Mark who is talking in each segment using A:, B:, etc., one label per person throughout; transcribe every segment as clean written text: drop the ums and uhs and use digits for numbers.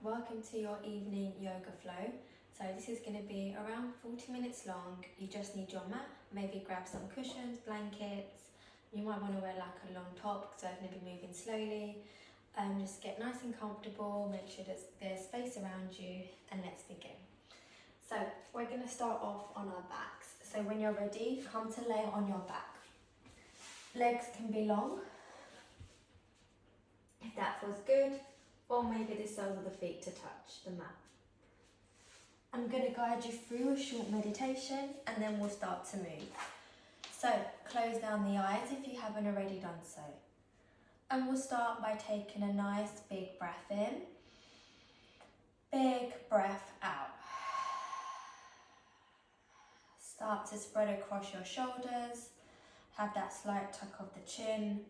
A: welcome to your evening yoga flow. So this is going to be around 40 minutes long. You just need your mat, maybe grab some cushions, blankets. You might want to wear like a long top because I'm going to be moving slowly. Just get nice and comfortable, make sure there's space around you, and let's begin. So we're going to start off on our backs. So when you're ready, come to lay on your back. Legs can be long, if that feels good, or maybe the soles of the feet to touch the mat. I'm going to guide you through a short meditation and then we'll start to move. So close down the eyes if you haven't already done so. And we'll start by taking a nice big breath in, big breath out. Start to spread across your shoulders, have that slight tuck of the chin,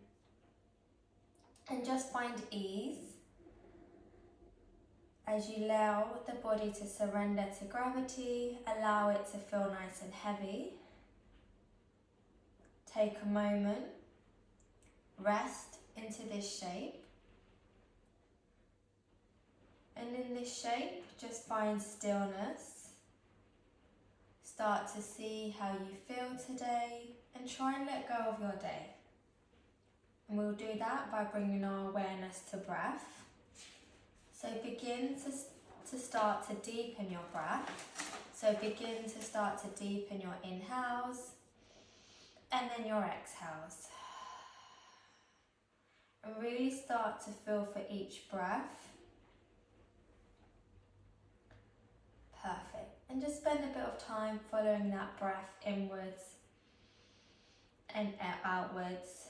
A: and just find ease as you allow the body to surrender to gravity, allow it to feel nice and heavy. Take a moment, rest into this shape. And in this shape, just find stillness. Start to see how you feel today and try and let go of your day. And we'll do that by bringing our awareness to breath. So begin to start to deepen your breath. So begin to start to deepen your inhales and then your exhales. And really start to feel for each breath. Perfect. And just spend a bit of time following that breath inwards and outwards.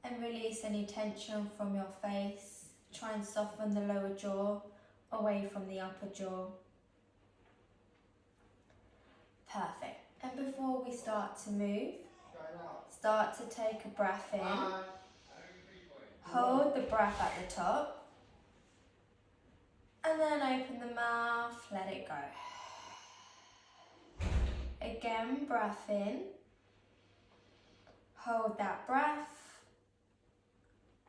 A: And release any tension from your face. Try and soften the lower jaw away from the upper jaw. Perfect. And before we start to move, start to take a breath in. Hold the breath at the top. And then open the mouth, let it go. Again, breath in. Hold that breath.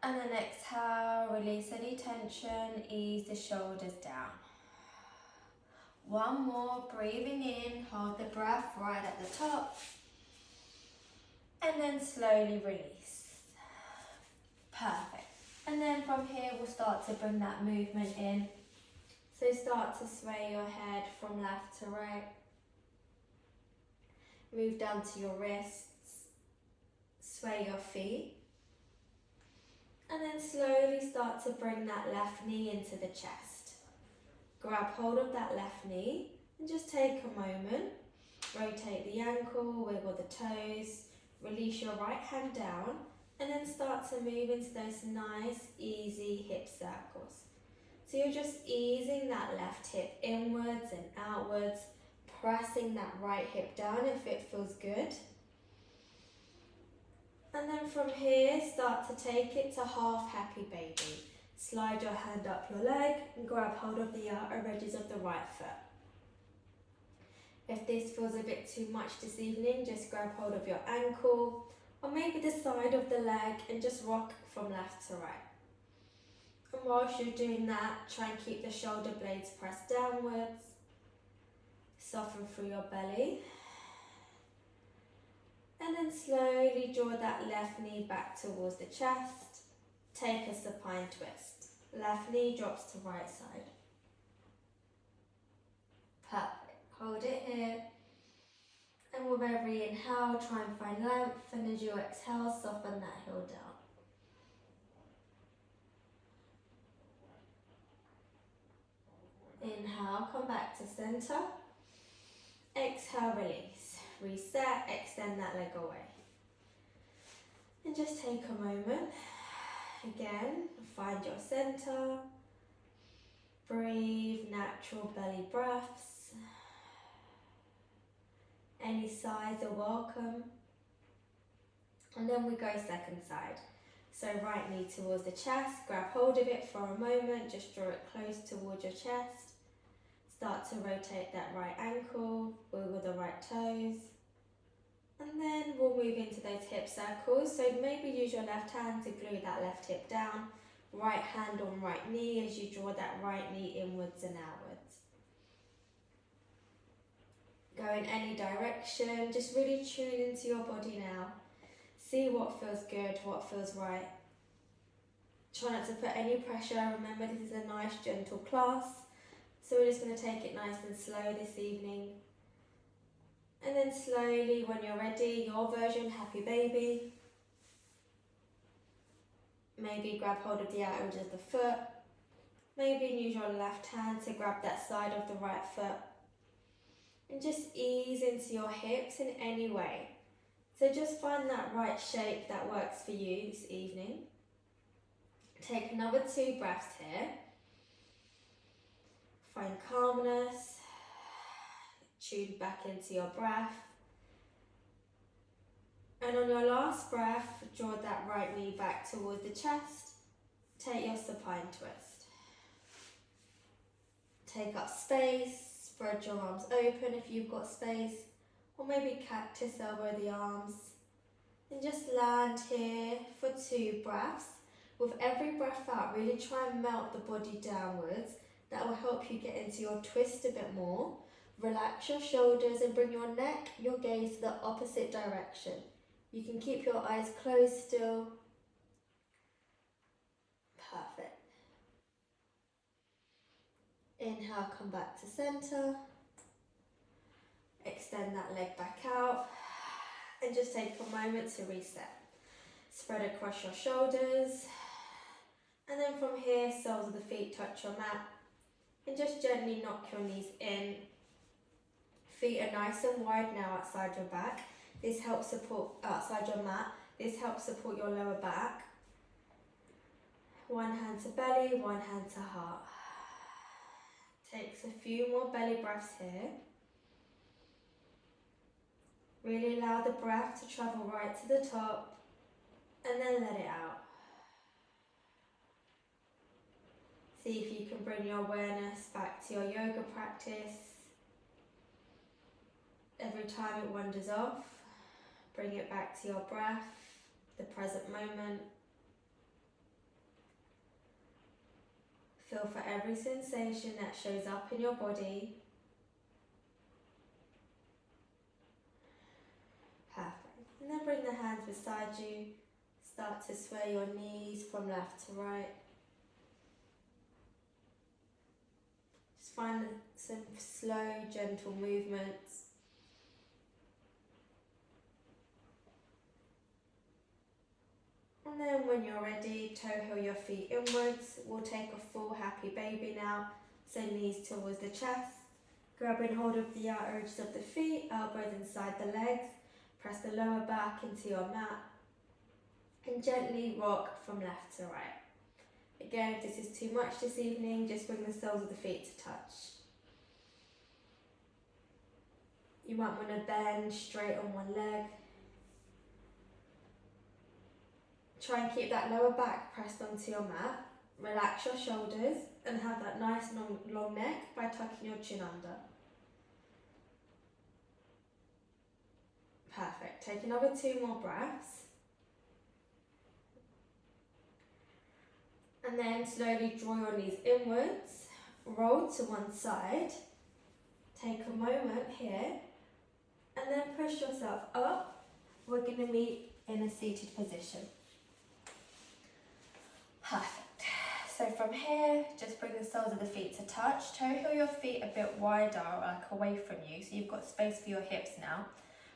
A: And then exhale, release any tension, ease the shoulders down. One more, breathing in, hold the breath right at the top. And then slowly release. Perfect. And then from here, we'll start to bring that movement in. So start to sway your head from left to right. Move down to your wrists. Sway your feet. And then slowly start to bring that left knee into the chest. Grab hold of that left knee and just take a moment. Rotate the ankle, wiggle the toes, release your right hand down, and then start to move into those nice, easy hip circles. So you're just easing that left hip inwards and outwards, pressing that right hip down if it feels good. And then from here, start to take it to half happy baby. Slide your hand up your leg and grab hold of the outer edges of the right foot. If this feels a bit too much this evening, just grab hold of your ankle or maybe the side of the leg and just rock from left to right. And whilst you're doing that, try and keep the shoulder blades pressed downwards. Soften through your belly. And then slowly draw that left knee back towards the chest. Take a supine twist. Left knee drops to right side. Perfect. Hold it here. And with every inhale, try and find length. And as you exhale, soften that heel down. Inhale, come back to center. Exhale, release. Reset, extend that leg away. And just take a moment. Again, find your center. Breathe, natural belly breaths. Any sides are welcome. And then we go second side. So right knee towards the chest, grab hold of it for a moment, just draw it close towards your chest. Start to rotate that right ankle, wiggle the right toes. And then we'll move into those hip circles. So maybe use your left hand to glue that left hip down. right hand on right knee as you draw that right knee inwards and outwards. Go in any direction, just really tune into your body now. See what feels good, what feels right. Try not to put any pressure. Remember, this is a nice, gentle class. So we're just going to take it nice and slow this evening. And then slowly, when you're ready, your version, happy baby. Maybe grab hold of the outer edge of the foot. Maybe use your left hand to grab that side of the right foot. And just ease into your hips in any way. So just find that right shape that works for you this evening. Take another 2 breaths here. Find calmness. Tune back into your breath. And on your last breath, draw that right knee back towards the chest. Take your supine twist. Take up space. Spread your arms open if you've got space. Or maybe cactus elbow the arms. And just land here for 2 breaths. With every breath out, really try and melt the body downwards. That will help you get into your twist a bit more. Relax your shoulders and bring your neck, your gaze to the opposite direction. You can keep your eyes closed still. Perfect. Inhale, come back to center. Extend that leg back out. And just take a moment to reset. Spread across your shoulders. And then from here, soles of the feet touch your mat. And just gently knock your knees in. Feet are nice and wide now outside your back. This helps support outside your mat. This helps support your lower back. One hand to belly, one hand to heart. Takes a few more belly breaths here. Really allow the breath to travel right to the top and then let it out. See if you can bring your awareness back to your yoga practice. Every time it wanders off, bring it back to your breath, the present moment. Feel for every sensation that shows up in your body. Perfect. And then bring the hands beside you. Start to sway your knees from left to right. Just find some slow, gentle movements. And then when you're ready, toe heel your feet inwards. We'll take a full happy baby now. So knees towards the chest. Grabbing hold of the outer edges of the feet, elbows inside the legs. Press the lower back into your mat. And gently rock from left to right. Again, if this is too much this evening, just bring the soles of the feet to touch. You might want to bend straight on one leg. Try and keep that lower back pressed onto your mat. Relax your shoulders and have that nice long neck by tucking your chin under. Perfect. Take another 2 more breaths. And then slowly draw your knees inwards. Roll to one side. Take a moment here. And then push yourself up. We're going to meet in a seated position. Perfect. So from here, just bring the soles of the feet to touch. Toe heel your feet a bit wider, like away from you, so you've got space for your hips now.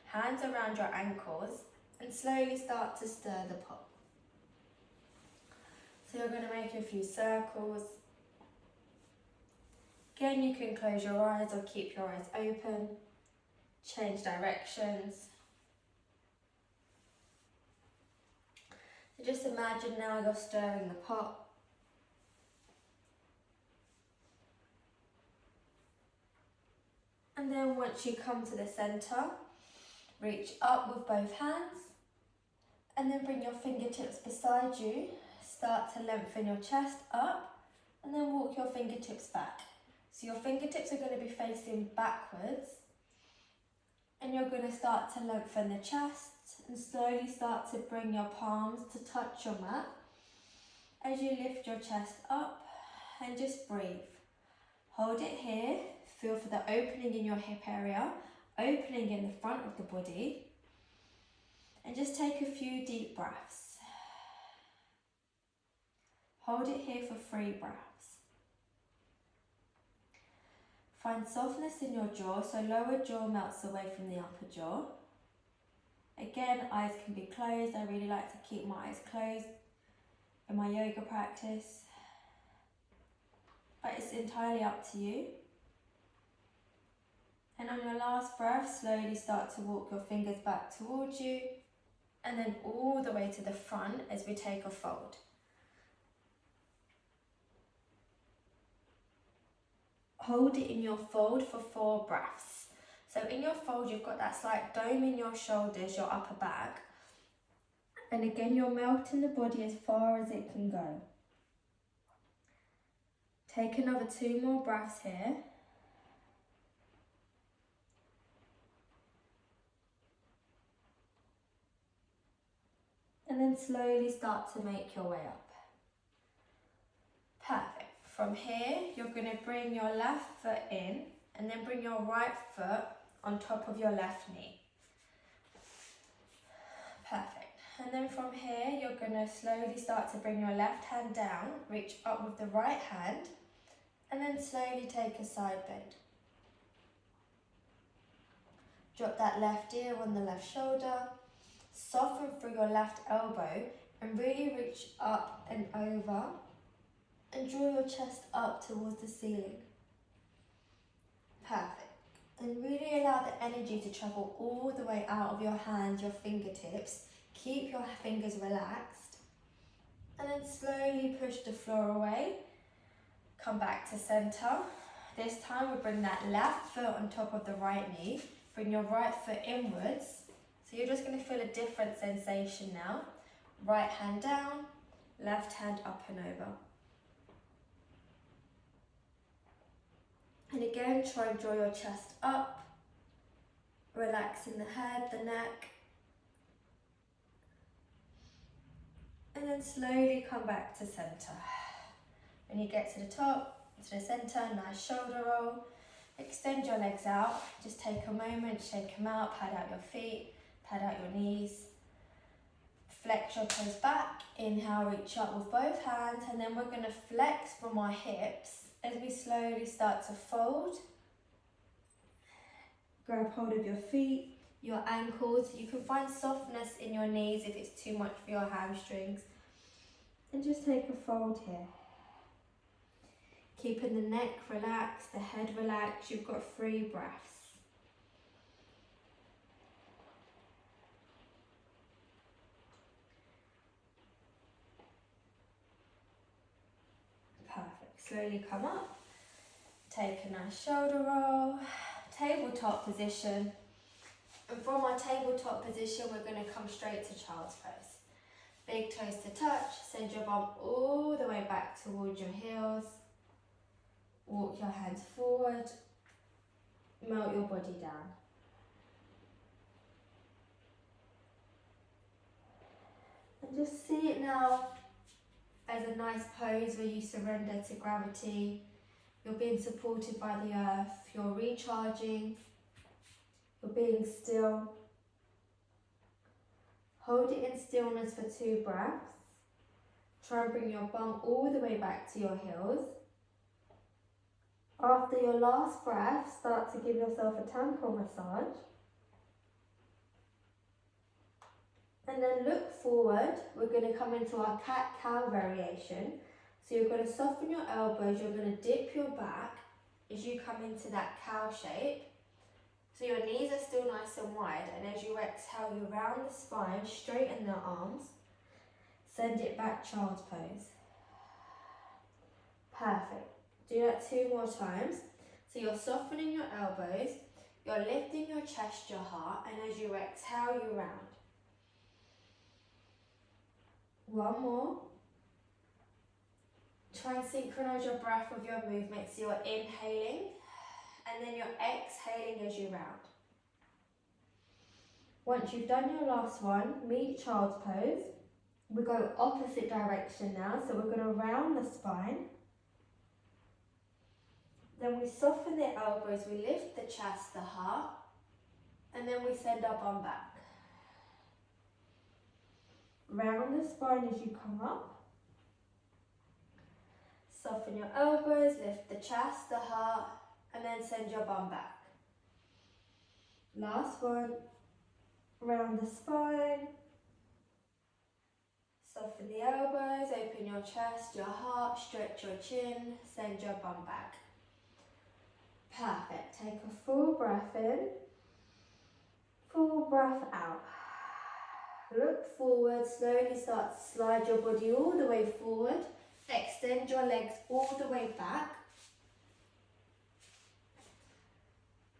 A: Hands around your ankles, and slowly start to stir the pot. So you're going to make a few circles. Again, you can close your eyes or keep your eyes open. Change directions. So just imagine now you're stirring the pot. And then once you come to the centre, reach up with both hands. And then bring your fingertips beside you. Start to lengthen your chest up. And then walk your fingertips back. So your fingertips are going to be facing backwards. And you're going to start to lengthen the chest and slowly start to bring your palms to touch your mat. as you lift your chest up and just breathe. Hold it here, feel for the opening in your hip area, opening in the front of the body, and just take a few deep breaths. Hold it here for 3 breaths. Find softness in your jaw, so lower jaw melts away from the upper jaw. Again, eyes can be closed. I really like to keep my eyes closed in my yoga practice, but it's entirely up to you. And on your last breath, slowly start to walk your fingers back towards you, and then all the way to the front as we take a fold. Hold it in your fold for 4 breaths. So in your fold, you've got that slight dome in your shoulders, your upper back. And again, you're melting the body as far as it can go. Take another 2 more breaths here. And then slowly start to make your way up. Perfect. From here, you're going to bring your left foot in and then bring your right foot on top of your left knee. Perfect. And then from here, you're going to slowly start to bring your left hand down, reach up with the right hand, and then slowly take a side bend. Drop that left ear on the left shoulder, soften through your left elbow, and really reach up and over, and draw your chest up towards the ceiling. Perfect. And really allow the energy to travel all the way out of your hands, your fingertips. Keep your fingers relaxed. And then slowly push the floor away. Come back to center. This time we'll bring that left foot on top of the right knee. Bring your right foot inwards. So you're just going to feel a different sensation now. Right hand down, left hand up and over. And again, try and draw your chest up, relaxing the head, the neck. And then slowly come back to center. When you get to the top, to the center, nice shoulder roll. Extend your legs out. Just take a moment, shake them out, pad out your feet, pad out your knees. Flex your toes back. Inhale, reach up with both hands, and then we're going to flex from our hips as we slowly start to fold. Grab hold of your feet, your ankles. You can find softness in your knees if it's too much for your hamstrings. And just take a fold here. Keeping the neck relaxed, the head relaxed. You've got 3 breaths. Perfect. Slowly come up. Take a nice shoulder roll. Tabletop position. And from our tabletop position, we're going to come straight to child's pose. Big toes to touch. Send your bum all the way back towards your heels. Walk your hands forward. Melt your body down. And just see it now as a nice pose where you surrender to gravity. You're being supported by the earth. You're recharging. You're being still. Hold it in stillness for 2 breaths. Try and bring your bum all the way back to your heels. After your last breath, start to give yourself a temple massage. And then look forward. We're going to come into our cat-cow variation. So you're going to soften your elbows. You're going to dip your back as you come into that cow shape. So your knees are still nice and wide. And as you exhale, you round the spine, straighten the arms. Send it back, child's pose. Perfect. Do that 2 more times. So you're softening your elbows, you're lifting your chest, your heart, and as you exhale, you round. 1 more. Try and synchronize your breath with your movement. So you're inhaling, and then you're exhaling as you round. Once you've done your last one, meet child's pose. We go opposite direction now, so we're going to round the spine. Then we soften the elbows, we lift the chest, the heart, and then we send our bum back. Round the spine as you come up. Soften your elbows, lift the chest, the heart, and then send your bum back. Last one. Round the spine. Soften the elbows, open your chest, your heart, stretch your chin, send your bum back. Perfect. Take a full breath in, full breath out. Look forward, slowly start to slide your body all the way forward. Extend your legs all the way back.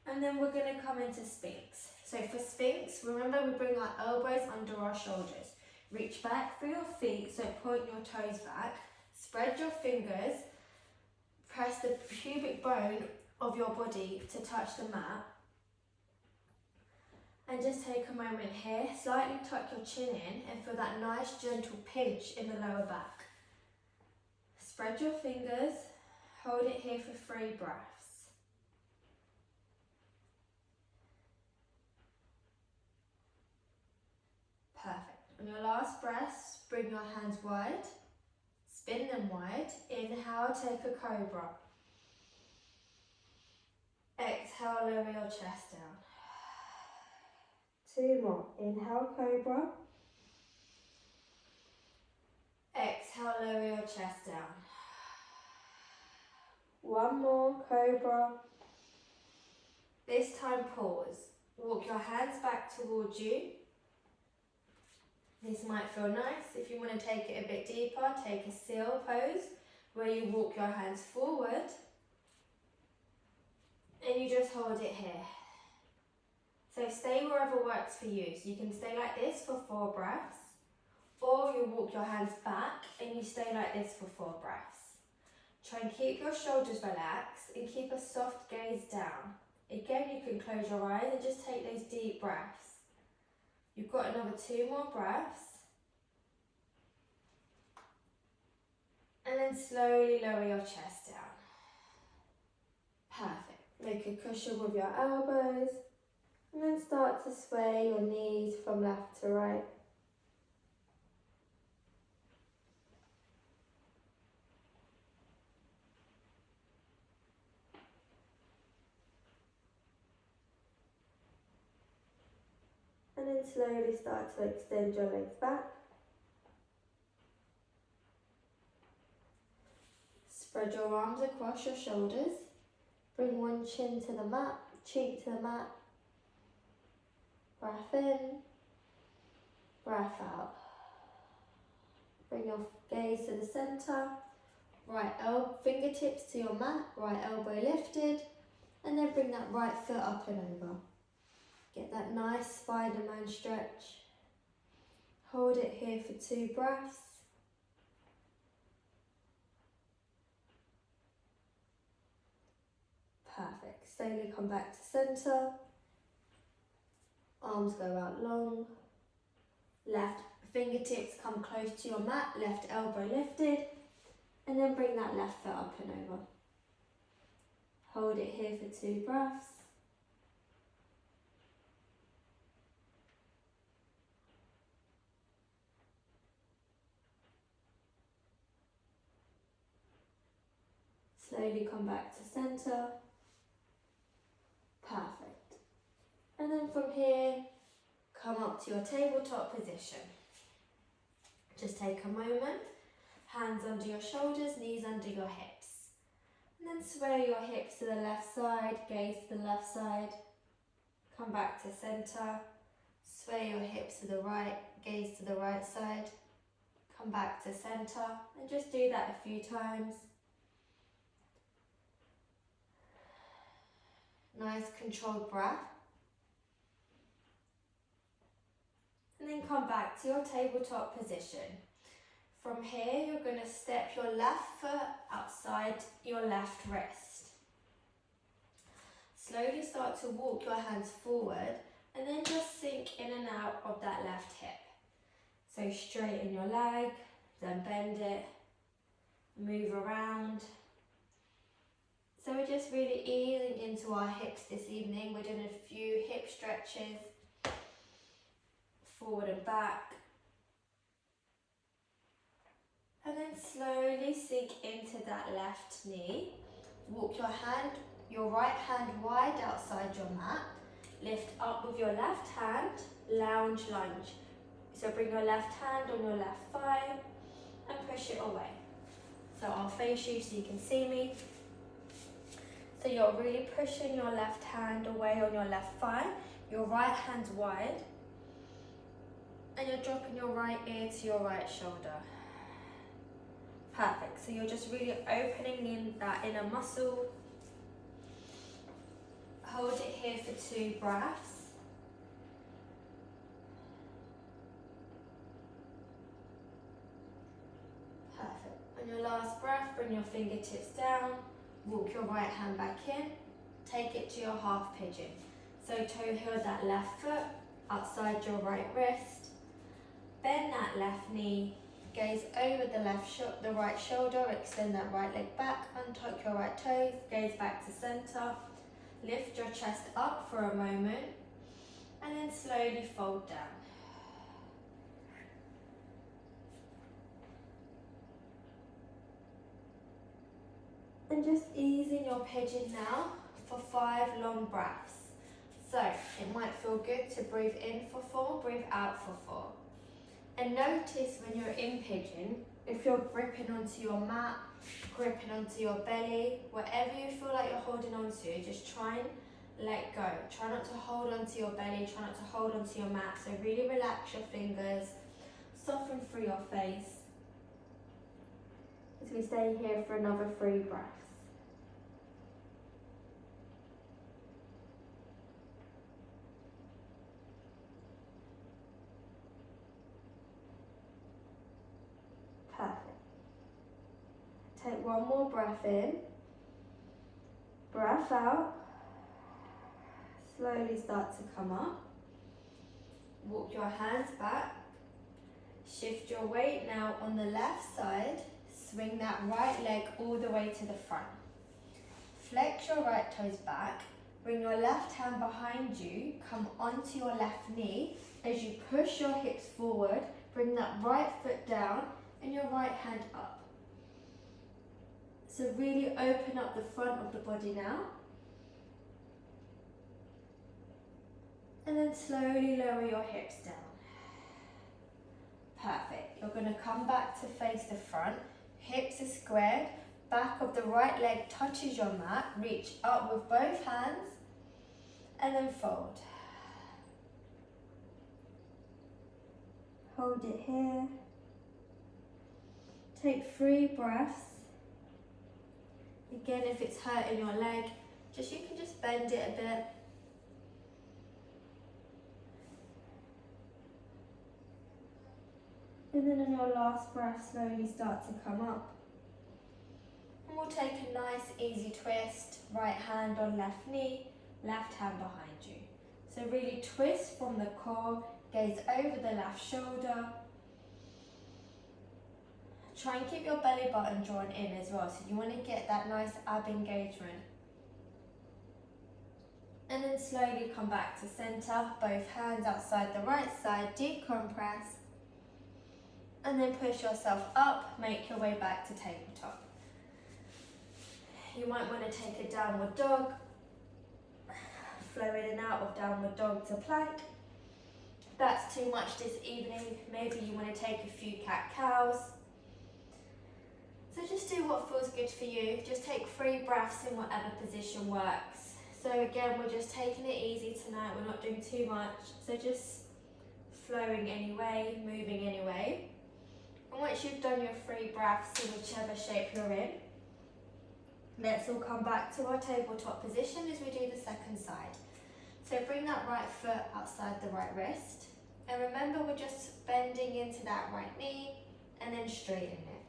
A: And then we're going to come into Sphinx. So for Sphinx, remember we bring our elbows under our shoulders. Reach back through your feet, so point your toes back. Spread your fingers. Press the pubic bone of your body to touch the mat. And just take a moment here, slightly tuck your chin in and feel that nice gentle pinch in the lower back. Spread your fingers, hold it here for 3 breaths. Perfect. On your last breath, bring your hands wide, spin them wide. Inhale, take a cobra. Exhale, lower your chest down. 2 more. Inhale, cobra. Exhale, lower your chest down. 1 more, cobra. This time pause. Walk your hands back towards you. This might feel nice. If you want to take it a bit deeper, take a seal pose where you walk your hands forward and you just hold it here. So stay wherever works for you. So you can stay like this for 4 breaths, or you walk your hands back and you stay like this for 4 breaths. Try and keep your shoulders relaxed and keep a soft gaze down. Again, you can close your eyes and just take those deep breaths. You've got another 2 more breaths. And then slowly lower your chest down. Perfect. Make a cushion with your elbows. And then start to sway your knees from left to right. And then slowly start to extend your legs back. Spread your arms across your shoulders. Bring one chin to the mat, cheek to the mat. Breath in, breath out. Bring your gaze to the centre. Right fingertips to your mat, right elbow lifted. And then bring that right foot up and over. Get that nice Spider-Man stretch. Hold it here for 2 breaths. Perfect. Slowly come back to centre. Arms go out long. Left fingertips come close to your mat, left elbow lifted. And then bring that left foot up and over. Hold it here for 2 breaths. Slowly come back to centre. Perfect. And then from here, come up to your tabletop position. Just take a moment, hands under your shoulders, knees under your hips. And then sway your hips to the left side, gaze to the left side. Come back to centre. Sway your hips to the right, gaze to the right side. Come back to centre, and just do that a few times. Nice controlled breath. And then come back to your tabletop position. From here, you're going to step your left foot outside your left wrist. Slowly start to walk your hands forward and then just sink in and out of that left hip. So straighten your leg, then bend it, move around. So we're just really easing into our hips this evening. We're doing a few hip stretches, forward and back. And then slowly sink into that left knee. Walk your right hand wide outside your mat. Lift up with your left hand, lounge lunge. So bring your left hand on your left thigh and push it away. So I'll face you so you can see me. So you're really pushing your left hand away on your left thigh, your right hand's wide, and you're dropping your right ear to your right shoulder. Perfect, so you're just really opening in that inner muscle. Hold it here for 2 breaths. Perfect. On your last breath, bring your fingertips down, walk your right hand back in, take it to your half pigeon. So toe heel that left foot, outside your right wrist, bend that left knee, gaze over the right shoulder, extend that right leg back, untuck your right toes, gaze back to center, lift your chest up for a moment, and then slowly fold down. And just ease in your pigeon now for 5 long breaths. So it might feel good to breathe in for 4, breathe out for 4. And notice when you're in pigeon, if you're gripping onto your mat, gripping onto your belly, whatever you feel like you're holding onto, just try and let go. Try not to hold onto your belly, try not to hold onto your mat. So really relax your fingers, soften through your face. As we stay here for another 3 breaths. Perfect. Take one more breath in, breath out, slowly start to come up. Walk your hands back, shift your weight now on the left side, swing that right leg all the way to the front. Flex your right toes back, bring your left hand behind you, come onto your left knee. As you push your hips forward, bring that right foot down and your right hand up. So really open up the front of the body now. And then slowly lower your hips down. Perfect. You're going to come back to face the front. Hips are squared. Back of the right leg touches your mat. Reach up with both hands. And then fold. Hold it here. Take 3 breaths. Again, if it's hurting your leg, you can just bend it a bit. And then on your last breath, slowly start to come up. And we'll take a nice easy twist. Right hand on left knee, left hand behind you. So really twist from the core, gaze over the left shoulder. Try and keep your belly button drawn in as well, so you want to get that nice ab engagement. And then slowly come back to center, both hands outside the right side, decompress. And then push yourself up, make your way back to tabletop. You might want to take a downward dog, flow in and out of downward dog to plank. If that's too much this evening, maybe you want to take a few cat-cows. So just do what feels good for you. Just take 3 breaths in whatever position works. So again, we're just taking it easy tonight. We're not doing too much. So just flowing anyway, moving anyway. And once you've done your 3 breaths in whichever shape you're in, let's all come back to our tabletop position as we do the second side. So bring that right foot outside the right wrist. And remember, we're just bending into that right knee and then straighten it.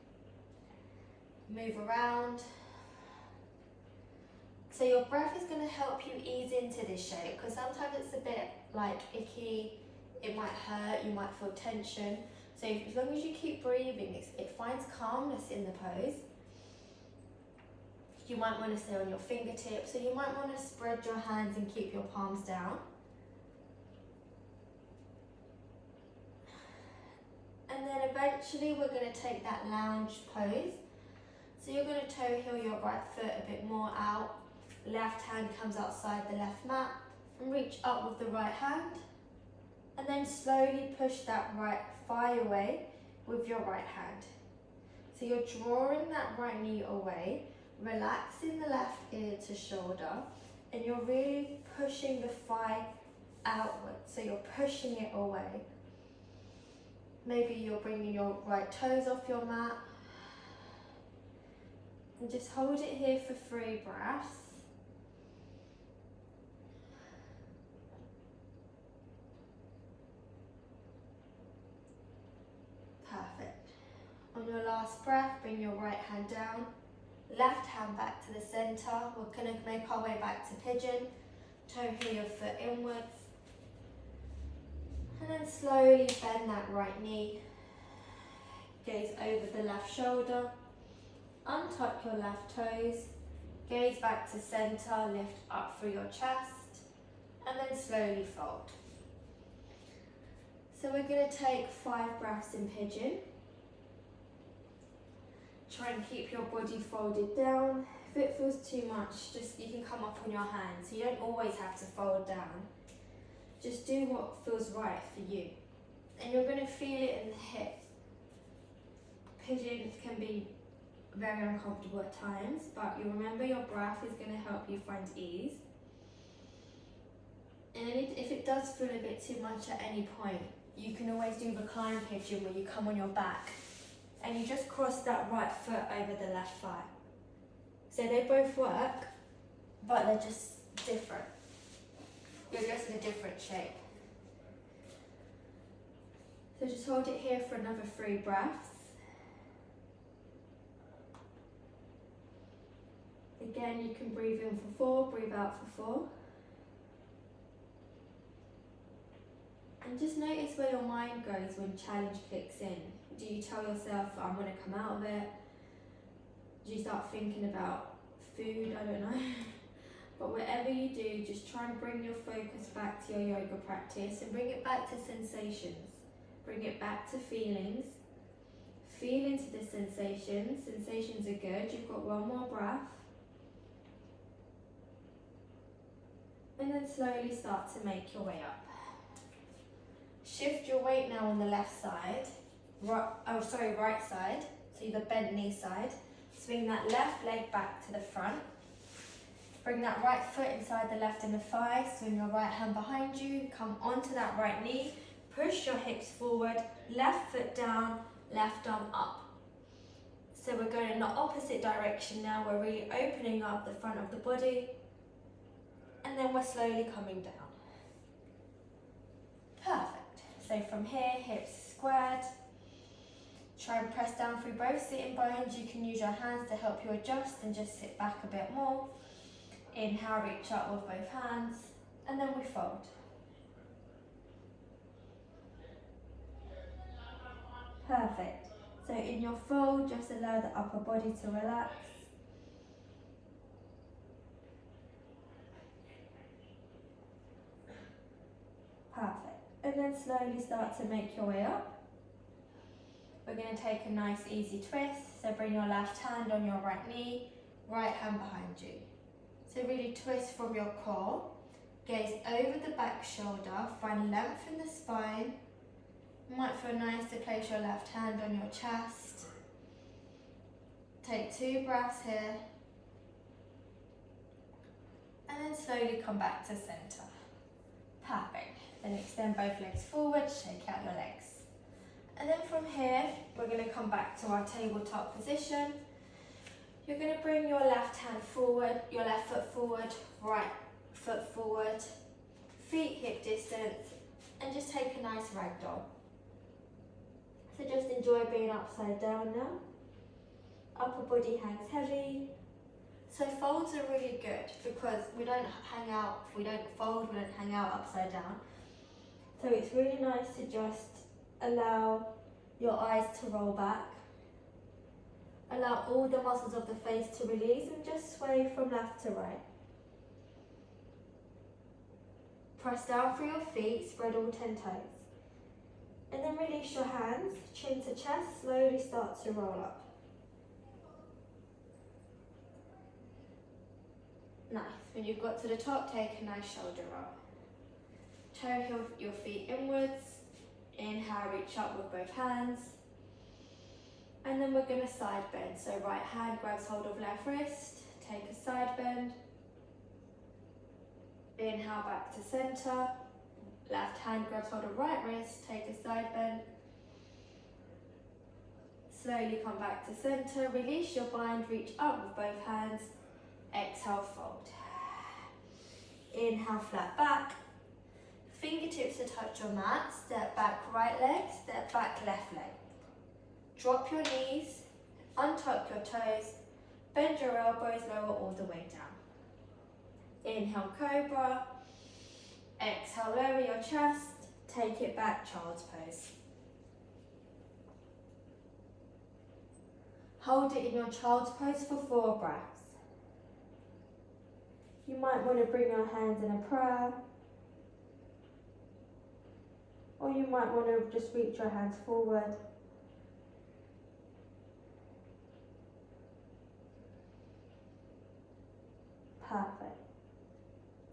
A: Move around. So your breath is going to help you ease into this shape, because sometimes it's a bit like icky, it might hurt, you might feel tension. So as long as you keep breathing, it finds calmness in the pose. You might want to stay on your fingertips, so you might want to spread your hands and keep your palms down. And then eventually we're going to take that lounge pose. So you're going to toe heel your right foot a bit more out. Left hand comes outside the left mat and reach up with the right hand. And then slowly push that right thigh away with your right hand. So you're drawing that right knee away, relaxing the left ear to shoulder, and you're really pushing the thigh outward. So you're pushing it away. Maybe you're bringing your right toes off your mat. And just hold it here for 3 breaths. Perfect. On your last breath, bring your right hand down. Left hand back to the center. We're going to make our way back to pigeon. Toe heel your foot inwards. And then slowly bend that right knee. Gaze over the left shoulder. Untuck your left toes. Gaze back to center. Lift up through your chest. And then slowly fold. So we're going to take 5 breaths in pigeon. Try and keep your body folded down. If it feels too much, you can come up on your hands. You don't always have to fold down. Just do what feels right for you. And you're going to feel it in the hip. Pigeons can be very uncomfortable at times, but you remember your breath is going to help you find ease. And if it does feel a bit too much at any point, you can always do recline pigeon where you come on your back and you just cross that right foot over the left thigh. So they both work, but they're just different. You're just in a different shape. So just hold it here for another 3 breaths. Again, you can breathe in for 4, breathe out for 4. And just notice where your mind goes when challenge clicks in. Do you tell yourself, I'm going to come out of it? Do you start thinking about food? I don't know. But whatever you do, just try and bring your focus back to your yoga practice and bring it back to sensations. Bring it back to feelings. Feel into the sensations. Sensations are good. You've got 1 more breath. And then slowly start to make your way up. Shift your weight now on the left side. Right side. So the bent knee side. Swing that left leg back to the front. Bring that right foot inside the left inner thigh. Swing your right hand behind you. Come onto that right knee. Push your hips forward. Left foot down. Left arm up. So we're going in the opposite direction now. We're really opening up the front of the body. And then we're slowly coming down. Perfect. So from here, hips squared. Try and press down through both sitting bones. You can use your hands to help you adjust and just sit back a bit more. Inhale, reach up with both hands. And then we fold. Perfect. So in your fold, just allow the upper body to relax. Perfect. And then slowly start to make your way up. We're going to take a nice easy twist. So bring your left hand on your right knee, right hand behind you. So really twist from your core. Gaze over the back shoulder, find length in the spine. It might feel nice to place your left hand on your chest. Take 2 breaths here. And then slowly come back to center. Perfect. Then extend both legs forward, shake out your legs. And then from here, we're going to come back to our tabletop position. You're going to bring your left hand forward, your left foot forward, right foot forward, feet hip distance, and just take a nice ragdoll. So just enjoy being upside down now. Upper body hangs heavy. So folds are really good because we don't hang out, if we don't fold, we don't hang out upside down. So it's really nice to just allow your eyes to roll back. Allow all the muscles of the face to release and just sway from left to right. Press down through your feet, spread all 10 toes. And then release your hands, chin to chest, slowly start to roll up. Nice. When you've got to the top, take a nice shoulder roll. Toe your feet inwards. Inhale, reach up with both hands. And then we're going to side bend. So right hand grabs hold of left wrist, take a side bend. Inhale back to center. Left hand grabs hold of right wrist, take a side bend. Slowly come back to center, release your bind, reach up with both hands. Exhale, fold. Inhale, flat back. Fingertips to touch your mat, step back right leg, step back left leg. Drop your knees, untuck your toes, bend your elbows, lower all the way down. Inhale, cobra. Exhale, lower your chest, take it back, child's pose. Hold it in your child's pose for 4 breaths. You might want to bring your hands in a prayer, or you might want to just reach your hands forward. Perfect.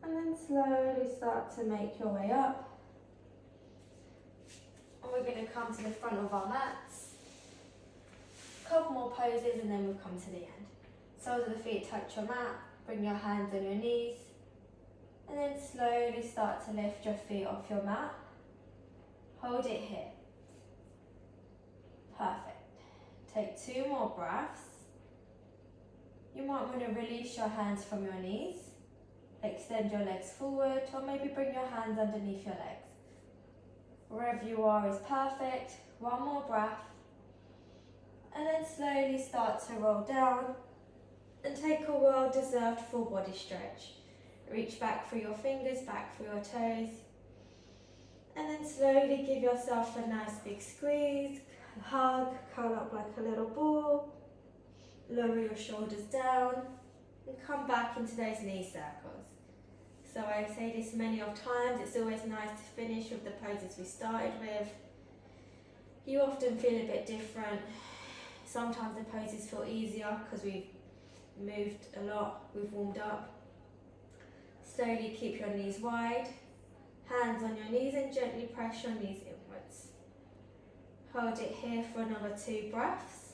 A: And then slowly start to make your way up. And we're going to come to the front of our mats. Couple more poses and then we'll come to the end. Soles of the feet touch your mat, bring your hands on your knees. And then slowly start to lift your feet off your mat. Hold it here. Perfect. Take 2 more breaths. You might want to release your hands from your knees. Extend your legs forward, or maybe bring your hands underneath your legs. Wherever you are is perfect. 1 more breath. And then slowly start to roll down and take a well-deserved full body stretch. Reach back through your fingers, back through your toes. And then slowly give yourself a nice big squeeze, hug, curl up like a little ball. Lower your shoulders down and come back into those knee circles. So I say this many of times, it's always nice to finish with the poses we started with. You often feel a bit different. Sometimes the poses feel easier because we've moved a lot, we've warmed up. Slowly keep your knees wide, hands on your knees and gently press your knees inwards. Hold it here for another 2 breaths.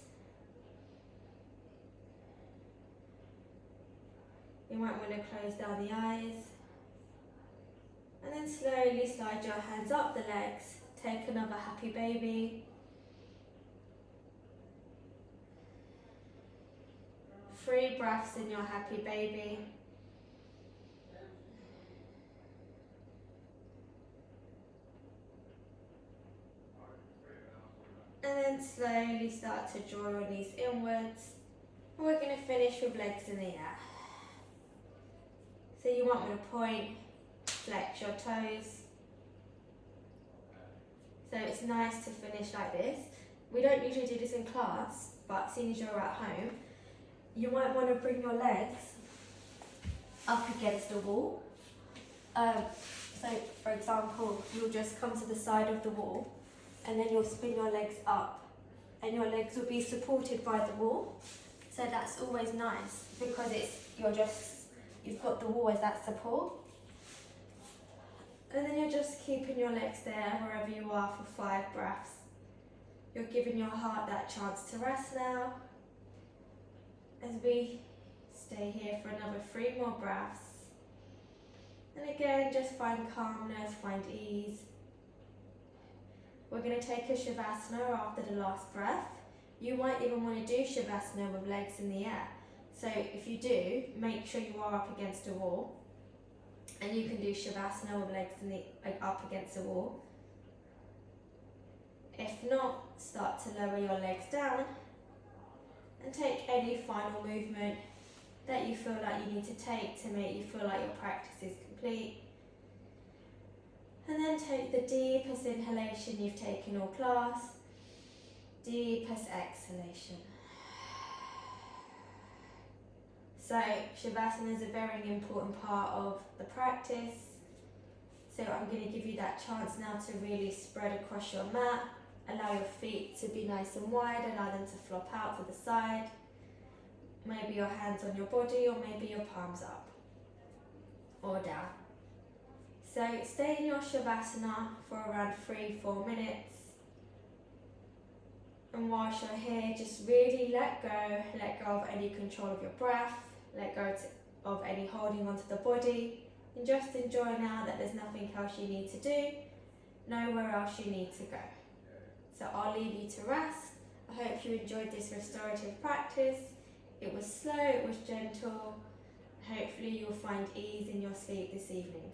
A: You might want to close down the eyes. And then slowly slide your hands up the legs. Take another happy baby. 3 breaths in your happy baby. And then slowly start to draw your knees inwards. And we're going to finish with legs in the air. So you might want to point, flex your toes. So it's nice to finish like this. We don't usually do this in class, but seeing as you're at home, you might want to bring your legs up against the wall. So for example, you'll just come to the side of the wall and then you'll spin your legs up and your legs will be supported by the wall. So that's always nice because you've got the wall as that support. And then you're just keeping your legs there wherever you are for 5 breaths. You're giving your heart that chance to rest now. As we stay here for another 3 more breaths. And again, just find calmness, find ease. We're going to take a Shavasana after the last breath. You might even want to do Shavasana with legs in the air. So if you do, make sure you are up against a wall. And you can do Shavasana with legs up against a wall. If not, start to lower your legs down and take any final movement that you feel like you need to take to make you feel like your practice is complete. And then take the deepest inhalation you've taken all class. Deepest exhalation. So Shavasana is a very important part of the practice. So I'm going to give you that chance now to really spread across your mat. Allow your feet to be nice and wide, allow them to flop out to the side. Maybe your hands on your body, or maybe your palms up or down. So stay in your Shavasana for around 3-4 minutes. And whilst you're here, just really let go of any control of your breath, let go of any holding onto the body, and just enjoy now that there's nothing else you need to do, nowhere else you need to go. So I'll leave you to rest. I hope you enjoyed this restorative practice. It was slow, it was gentle. Hopefully you'll find ease in your sleep this evening.